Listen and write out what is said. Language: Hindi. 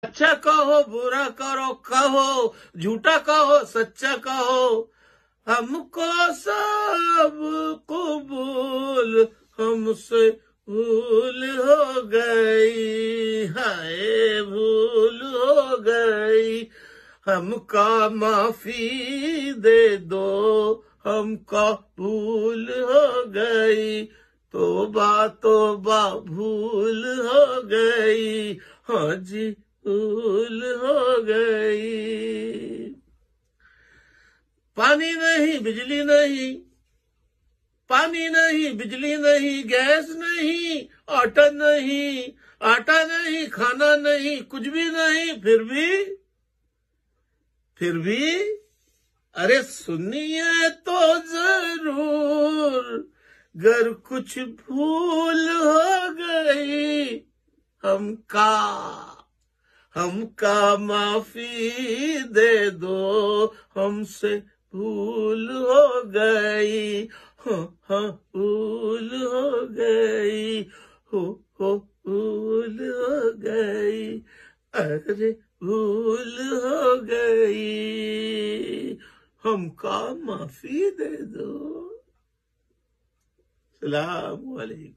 अच्छा कहो बुरा करो कहो, झूठा कहो सच्चा कहो, हमको सब कबूल, हमसे भूल हो गई, हाय भूल हो गई, हमका माफी दे दो, हमका भूल हो गई, तोबा तोबा भूल हो गई, हाँ जी भूल हो गई। पानी नहीं बिजली नहीं, पानी नहीं बिजली नहीं, गैस नहीं आटा नहीं, आटा नहीं खाना नहीं, कुछ भी नहीं, फिर भी अरे सुनिए तो जरूर, गर कुछ भूल हो गई, हमका माफी दे दो, हमसे भूल हो गई, हाँ भूल हो गई, हो भूल हो गई, अरे भूल हो गई, हमका माफी दे दो। सलाम वालेकुम।